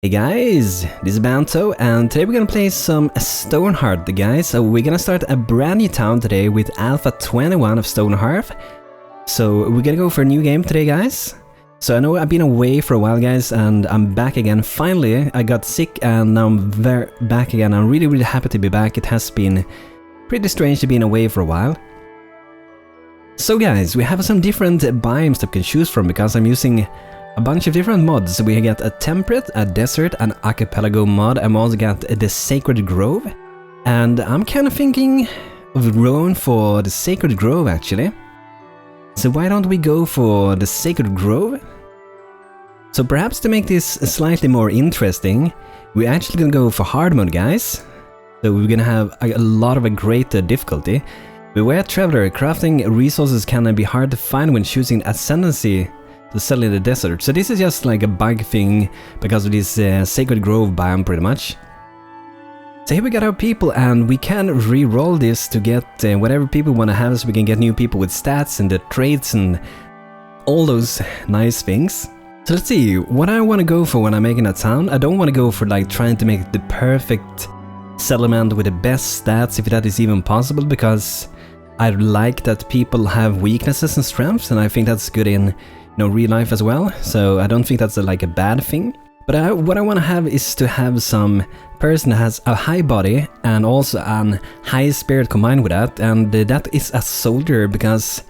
Hey guys, this is Banto, and today we're gonna play some Stonehearth, guys. So we're gonna start a brand new town today with Alpha 21 of Stonehearth. So we're gonna go for a new game today, guys. So I know I've been away for a while, guys, and I'm back again. Finally, I got sick and now I'm back again. I'm really happy to be back. It has been pretty strange to be away for a while. So guys, we have some different biomes that we can choose from because I'm using a bunch of different mods. We got a temperate, a desert, an archipelago mod. I'm also got the sacred grove, and I'm kind of thinking of going for the sacred grove actually. So why don't we go for the sacred grove? So perhaps to make this slightly more interesting, we're actually gonna go for hard mode, guys. So we're gonna have a lot of a greater difficulty. Beware traveler, crafting resources can be hard to find when choosing ascendancy to settle in the desert. So this is just like a bug thing because of this sacred grove biome pretty much. So here we got our people, and we can re-roll this to get whatever people want to have, so we can get new people with stats and the traits and all those nice things. So let's see what I want to go for when I'm making a town. I don't want to go for like trying to make the perfect settlement with the best stats, if that is even possible, because I like that people have weaknesses and strengths, and I think that's good in real life as well, so I don't think that's like a bad thing. But what I want to have is to have some person that has a high body and also a high spirit combined with that, and that is a soldier because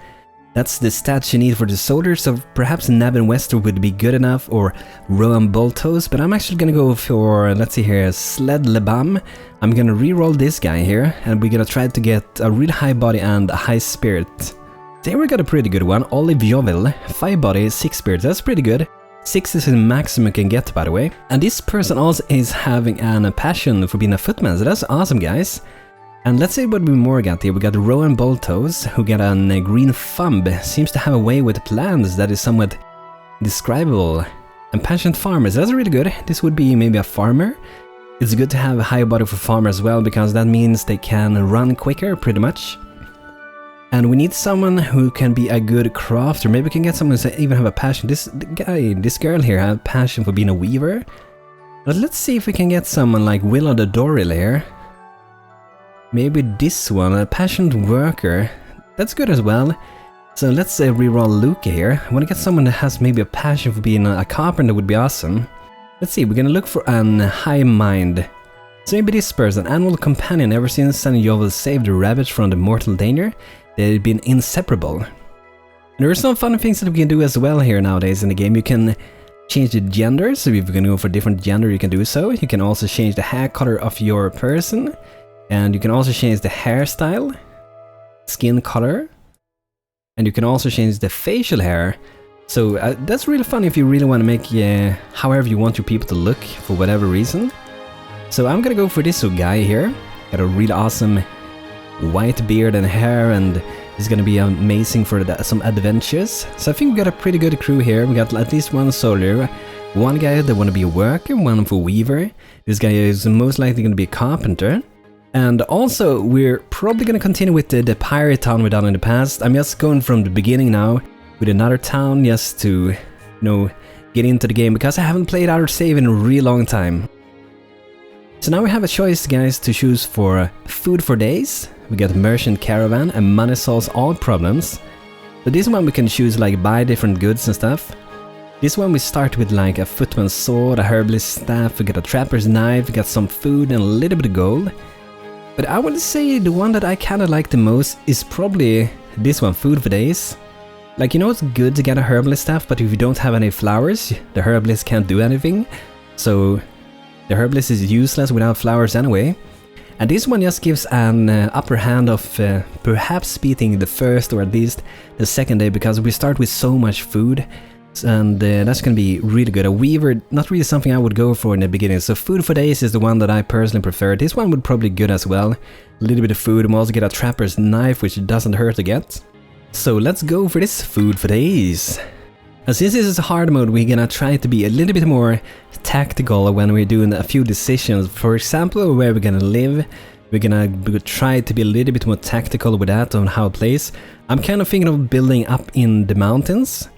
that's the stats you need for the soldier. So perhaps Navin Wester would be good enough, or Rowan Boltos, but I'm actually gonna go for, let's see here, Sled Lebam. I'm gonna re-roll this guy here, and we're gonna try to get a really high body and a high spirit. There we got a pretty good one. Olive Jovel, 5 body, 6 spirit, that's pretty good. 6 is the maximum you can get, by the way. And this person also is having a passion for being a footman, so that's awesome, guys. And let's see what we more got here. We got Rowan Boltos, who got a green thumb, seems to have a way with plants that is somewhat describable. And passionate farmers, that's really good. This would be maybe a farmer. It's good to have a high body for farmer as well, because that means they can run quicker, pretty much. And we need someone who can be a good crafter. Maybe we can get someone who even have a passion. This girl here has a passion for being a weaver. But let's see if we can get someone like Willow the Doril here. Maybe this one, a passionate worker. That's good as well. So let's reroll Luca here. I want to get someone that has maybe a passion for being a carpenter, would be awesome. Let's see, we're gonna look for an high mind. So maybe this person, animal companion. Ever since Sunny Jovel saved the rabbits from the mortal danger, they've been inseparable. And there are some fun things that we can do as well here nowadays in the game. You can change the gender, so if you're gonna go for different gender you can do so. You can also change the hair color of your person, and you can also change the hairstyle, skin color, and you can also change the facial hair. So that's really fun if you really want to make however you want your people to look for whatever reason. So I'm gonna go for this guy here. Got a really awesome white beard and hair, and it's gonna be amazing for some adventures. So I think we got a pretty good crew here. We got at least one soldier, one guy that wanna be a worker, one for weaver. This guy is most likely gonna be a carpenter. And also we're probably gonna continue with the pirate town we've done in the past. I'm just going from the beginning now with another town just to, get into the game, because I haven't played Outer Save in a really long time. So now we have a choice, guys, to choose for food for days. We got merchant caravan, and money solves all problems. So this one we can choose like buy different goods and stuff. This one we start with like a footman's sword, a herbalist staff, we got a trapper's knife, we got some food and a little bit of gold. But I would say the one that I kinda like the most is probably this one, food for days. Like, it's good to get a herbalist staff, but if you don't have any flowers, the herbalist can't do anything. So the herbalist is useless without flowers anyway. And this one just gives an upper hand of perhaps beating the first or at least the second day, because we start with so much food, and that's gonna be really good. A weaver, not really something I would go for in the beginning, so food for days is the one that I personally prefer. This one would probably be good as well. A little bit of food, and also get a trapper's knife, which doesn't hurt to get. So let's go for this food for days. And since this is a hard mode, we're gonna try to be a little bit more tactical when we're doing a few decisions. For example, where we're gonna live, we're gonna try to be a little bit more tactical with that on how it plays. I'm kind of thinking of building up in the mountains.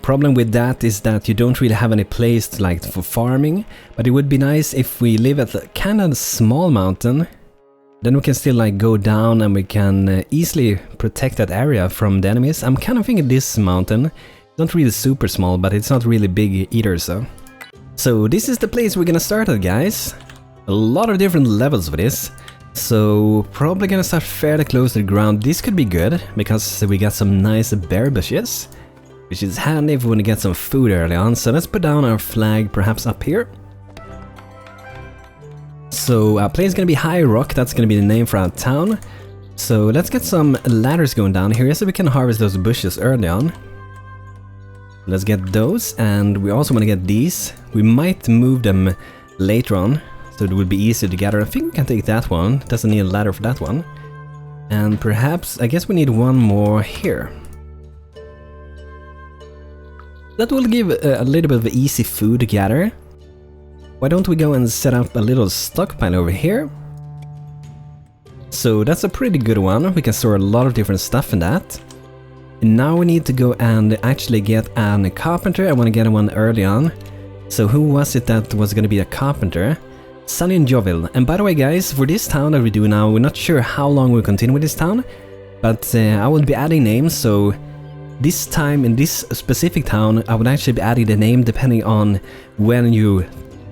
Problem with that is that you don't really have any place to, like, for farming, but it would be nice if we live at a kind of small mountain. Then we can still like go down and we can easily protect that area from the enemies. I'm kind of thinking this mountain, it's not really super small, but it's not really big either, so. So this is the place we're gonna start at, guys. A lot of different levels for this. So probably gonna start fairly close to the ground. This could be good, because we got some nice berry bushes, which is handy if we want to get some food early on. So let's put down our flag perhaps up here. So our place is gonna be Highrock, that's gonna be the name for our town. So let's get some ladders going down here so we can harvest those bushes early on. Let's get those, and we also want to get these. We might move them later on, so it would be easier to gather. I think we can take that one, doesn't need a ladder for that one. And perhaps, I guess we need one more here. That will give a little bit of easy food to gather. Why don't we go and set up a little stockpile over here? So that's a pretty good one, we can store a lot of different stuff in that. And now we need to go and actually get a carpenter. I want to get one early on. So who was it that was going to be a carpenter? Sunny and Jovil. And by the way, guys, for this town that we do now, we're not sure how long we'll continue with this town, but I will be adding names, so this time in this specific town I would actually be adding the name depending on when you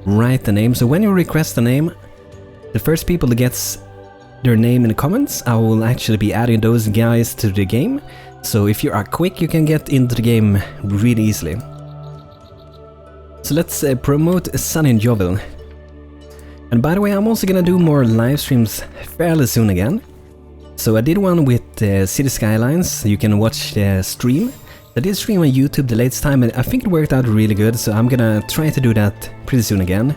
write the name. So when you request the name, the first people that gets their name in the comments, I will actually be adding those guys to the game. So if you are quick, you can get into the game really easily. So let's promote Sunny and Jovil. And by the way, I'm also gonna do more live streams fairly soon again. So I did one with City Skylines, you can watch the stream. I did stream on YouTube the latest time and I think it worked out really good, so I'm gonna try to do that pretty soon again.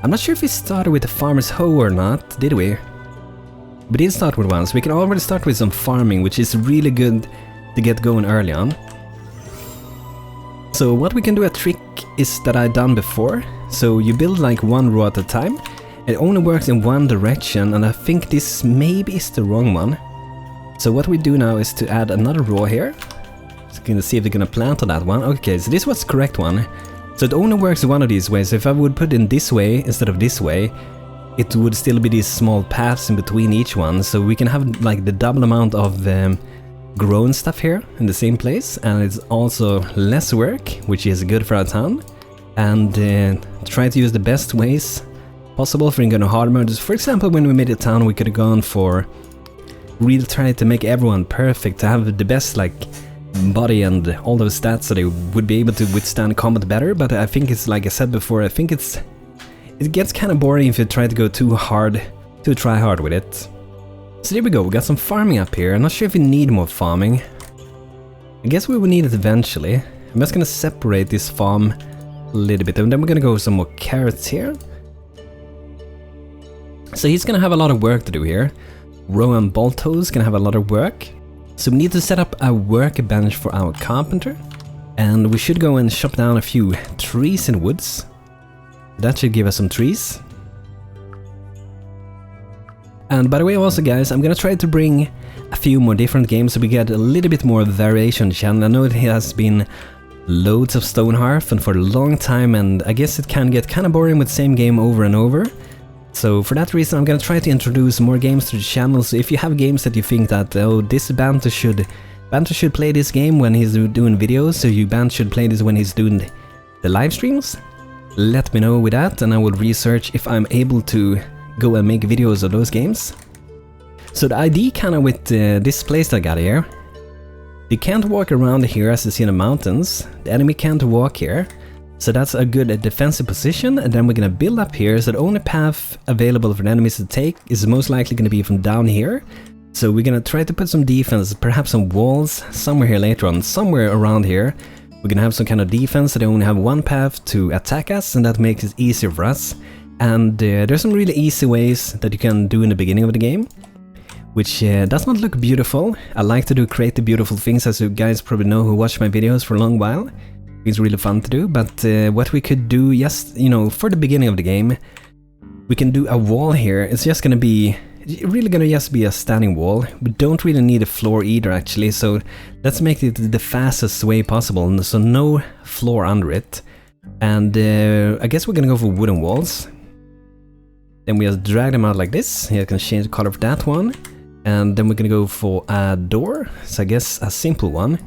I'm not sure if we started with the farmer's hoe or not, did we? We did start with one, so we can already start with some farming, which is really good to get going early on. So what we can do, a trick is that I've done before. So you build like one row at a time. It only works in one direction, and I think this maybe is the wrong one. So what we do now is to add another row here. So we're gonna see if they're gonna plant on that one. Okay, so this was the correct one. So it only works one of these ways. So if I would put it in this way instead of this way, it would still be these small paths in between each one. So we can have like the double amount of grown stuff here in the same place, and it's also less work, which is good for our town. And try to use the best ways possible for going to Hardmode. For example, when we made a town, we could have gone for really trying to make everyone perfect, to have the best like body and all those stats so they would be able to withstand combat better. But I think it's, like I said before, I think it gets kind of boring if you try to go too try hard with it. So there we go, we got some farming up here. I'm not sure if we need more farming. I guess we will need it eventually. I'm just gonna separate this farm a little bit, and then we're gonna go with some more carrots here. So he's gonna have a lot of work to do here. Rowan Bolto's gonna have a lot of work. So we need to set up a workbench for our carpenter. And we should go and chop down a few trees in the woods. That should give us some trees. And by the way also, guys, I'm gonna try to bring a few more different games so we get a little bit more variation on the channel. I know it has been loads of StoneHearth and for a long time, and I guess it can get kind of boring with the same game over and over. So for that reason I'm gonna try to introduce more games to the channel. So if you have games that you think that, oh, this Banto should play this game when he's doing videos, so Banto should play this when he's doing the live streams, let me know with that, and I will research if I'm able to go and make videos of those games. So the idea kind of with this place that I got here, you can't walk around here as you see in the mountains, the enemy can't walk here, so that's a good defensive position. And then we're gonna build up here, so the only path available for the enemies to take is most likely gonna be from down here. So we're gonna try to put some defense, perhaps some walls somewhere here later on, somewhere around here. We're gonna have some kind of defense so they only have one path to attack us, and that makes it easier for us. And there's some really easy ways that you can do in the beginning of the game, which does not look beautiful. I like to do creative beautiful things, as you guys probably know who watch my videos for a long while. It's really fun to do, but what we could do, just, you know, for the beginning of the game, we can do a wall here. It's just gonna be really gonna just be a standing wall. We don't really need a floor either actually, so let's make it the fastest way possible, so no floor under it. And I guess we're gonna go for wooden walls. Then we just drag them out like this. Here I can change the color of that one. And then we're gonna go for a door, so I guess a simple one.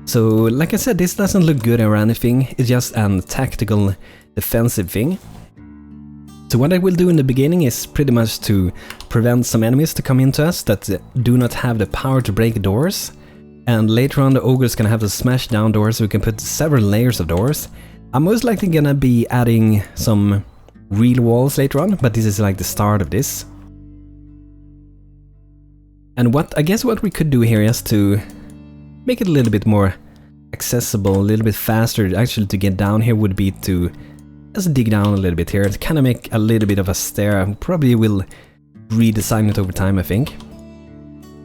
So like I said, this doesn't look good or anything, it's just a tactical defensive thing. So what I will do in the beginning is pretty much to prevent some enemies to come into us that do not have the power to break doors. And later on the ogre's gonna have to smash down doors, so we can put several layers of doors. I'm most likely gonna be adding some real walls later on, but this is like the start of this. And I guess what we could do here is to make it a little bit more accessible, a little bit faster actually to get down here would be to just dig down a little bit here. Kind of make a little bit of a stair. Probably will redesign it over time, I think.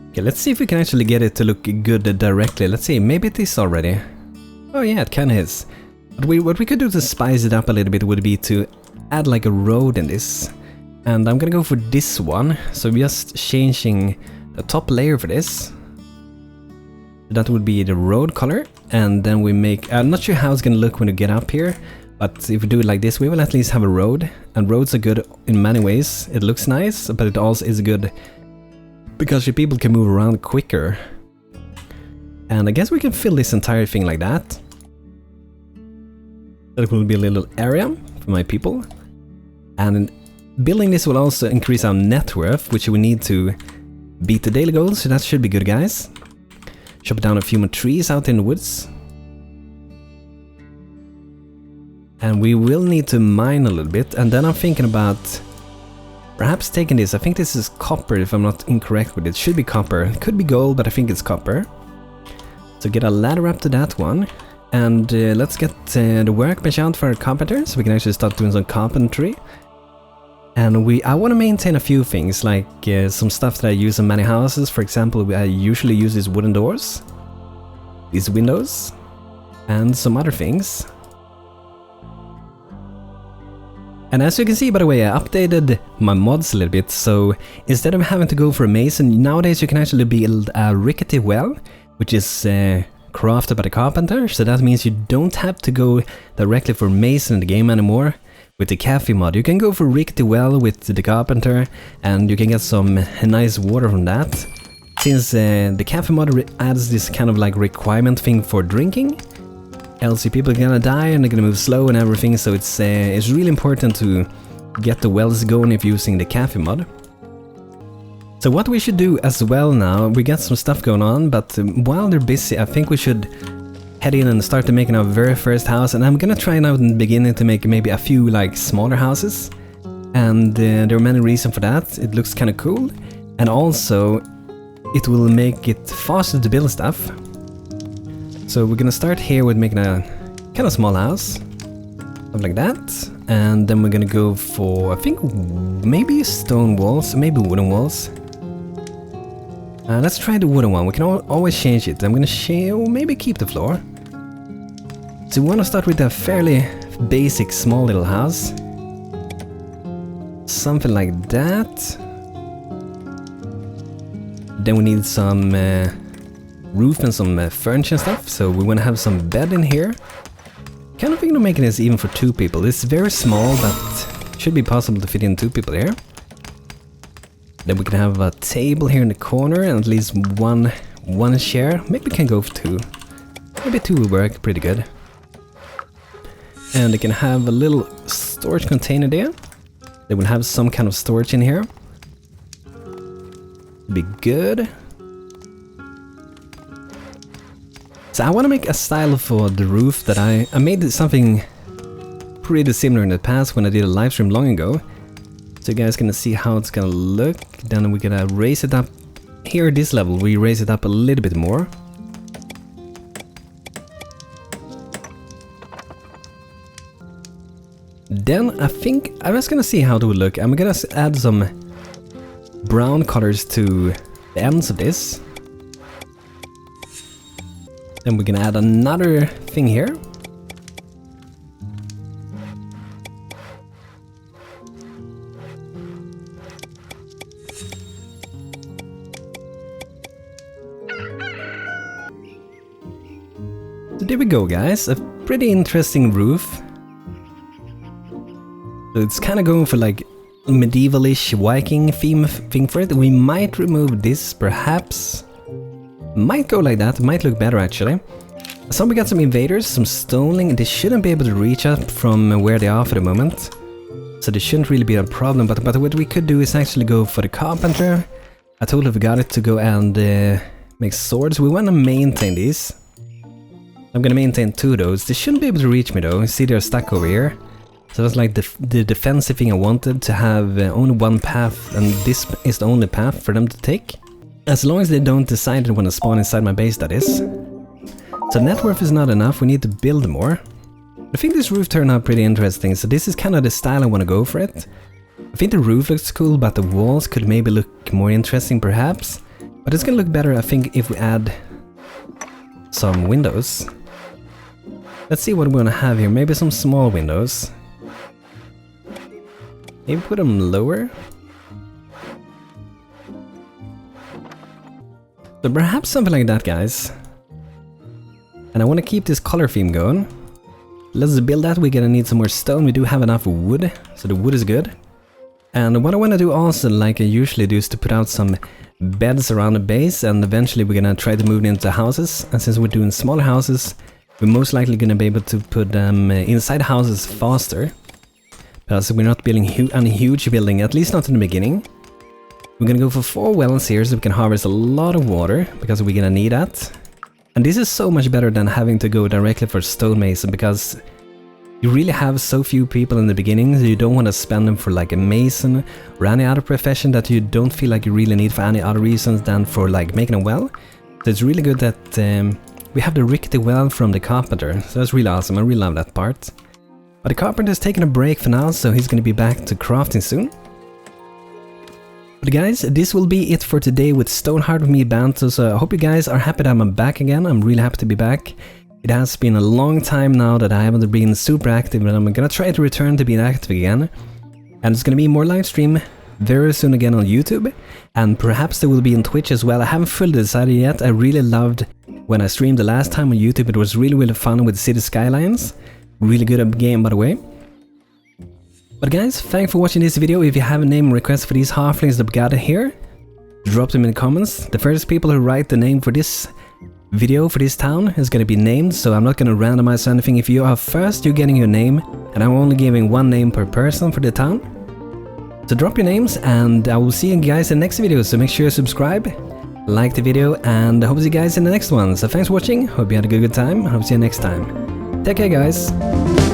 Okay, let's see if we can actually get it to look good directly. Let's see, maybe it is already. Oh yeah, it kind of is. But what we could do to spice it up a little bit would be to add like a road in this. And I'm gonna go for this one. So we're just changing the top layer for this. That would be the road color. And then we make, I'm not sure how it's gonna look when you get up here. But if we do it like this, we will at least have a road. And roads are good in many ways. It looks nice, but it also is good because your people can move around quicker. And I guess we can fill this entire thing like that. That will be a little area for my people. And building this will also increase our net worth, which we need to beat the daily goals, so that should be good, guys. Chop down a few more trees out in the woods. And we will need to mine a little bit, and then I'm thinking about perhaps taking this. I think this is copper if I'm not incorrect with it. It should be copper. It could be gold, but I think it's copper. So get a ladder up to that one. And let's get the workbench out for our carpenter, so we can actually start doing some carpentry. And I want to maintain a few things, like some stuff that I use in many houses. For example, I usually use these wooden doors, these windows, and some other things. And as you can see, by the way, I updated my mods a little bit, so instead of having to go for a mason, nowadays you can actually build a rickety well, which is crafted by the carpenter, so that means you don't have to go directly for mason in the game anymore. With the cafe mod, you can go for rickety well with the carpenter, and you can get some nice water from that. Since the cafe mod adds this kind of like requirement thing for drinking, else your people are gonna die and they're gonna move slow and everything, so it's really important to get the wells going if using the cafe mod. So what we should do as well now, we got some stuff going on, but while they're busy, I think we should head in and start to making our very first house. And I'm gonna try now in the beginning to make maybe a few like smaller houses. And there are many reasons for that. It looks kind of cool, and also it will make it faster to build stuff. So we're gonna start here with making a kind of small house, something like that. And then we're gonna go for, I think, maybe stone walls, maybe wooden walls. Let's try the wooden one. We can always change it. I'm gonna maybe keep the floor. So we want to start with a fairly basic small little house. Something like that. Then we need some roof and some furniture and stuff. So we want to have some bed in here. Kind of thinking of making this even for two people. It's very small, but should be possible to fit in two people here. Then we can have a table here in the corner and at least one chair. Maybe we can go for two. Maybe two will work pretty good. And they can have a little storage container there. They will have some kind of storage in here. Be good. So I want to make a style for the roof that I made something pretty similar in the past when I did a live stream long ago. So you guys gonna see how it's gonna look. Then we're gonna raise it up. Here at this level we raise it up a little bit more. Then I think I'm just gonna see how it will look. I'm gonna add some brown colors to the ends of this. Then we're gonna add another thing here. So there we go, guys. A pretty interesting roof. So it's kind of going for like medieval-ish Viking theme for it. We might remove this, perhaps. Might go like that. Might look better actually. So we got some invaders, some stoneling. They shouldn't be able to reach up from where they are for the moment. So this shouldn't really be a problem. But what we could do is actually go for the carpenter. I totally forgot it to go and make swords. We want to maintain these. I'm gonna maintain 2 of those. They shouldn't be able to reach me though. You see they're stuck over here. So that's like the defensive thing I wanted, to have only one path, and this is the only path for them to take. As long as they don't decide they want to spawn inside my base, that is. So net worth is not enough, we need to build more. I think this roof turned out pretty interesting, so this is kind of the style I want to go for it. I think the roof looks cool, but the walls could maybe look more interesting perhaps. But it's gonna look better, I think, if we add some windows. Let's see what we're gonna have here, maybe some small windows. Maybe put them lower. So perhaps something like that, guys. And I want to keep this color theme going. Let's build that. We're gonna need some more stone. We do have enough wood, so the wood is good. And what I want to do also, like I usually do, is to put out some beds around the base, and eventually we're gonna try to move it into houses. And since we're doing smaller houses, we're most likely gonna be able to put them inside houses faster. Because we're not building a huge building, at least not in the beginning. We're gonna go for 4 wells here so we can harvest a lot of water, because we're gonna need that. And this is so much better than having to go directly for stonemason, because you really have so few people in the beginning, so you don't want to spend them for like a mason or any other profession that you don't feel like you really need for any other reasons than for like making a well. So it's really good that we have the rickety well from the carpenter, so that's really awesome. I really love that part. But the carpenter's taking a break for now, so he's gonna be back to crafting soon. But guys, this will be it for today with StoneHearth with me, Banto, so I hope you guys are happy that I'm back again. I'm really happy to be back. It has been a long time now that I haven't been super active, but I'm gonna try to return to being active again. And it's gonna be more live stream very soon again on YouTube, and perhaps there will be on Twitch as well. I haven't fully decided yet. I really loved when I streamed the last time on YouTube. It was really fun with City Skylines. Really good game, by the way. But guys, thanks for watching this video. If you have a name request for these halflings that we got here, drop them in the comments. The first people who write the name for this video for this town is going to be named, so I'm not going to randomize anything. If you are first, you're getting your name, and I'm only giving 1 name per person for the town. So drop your names, and I will see you guys in the next video. So make sure you subscribe, like the video, and I hope to see you guys in the next one. So thanks for watching. Hope you had a good time. I hope to see you next time. Take care, guys.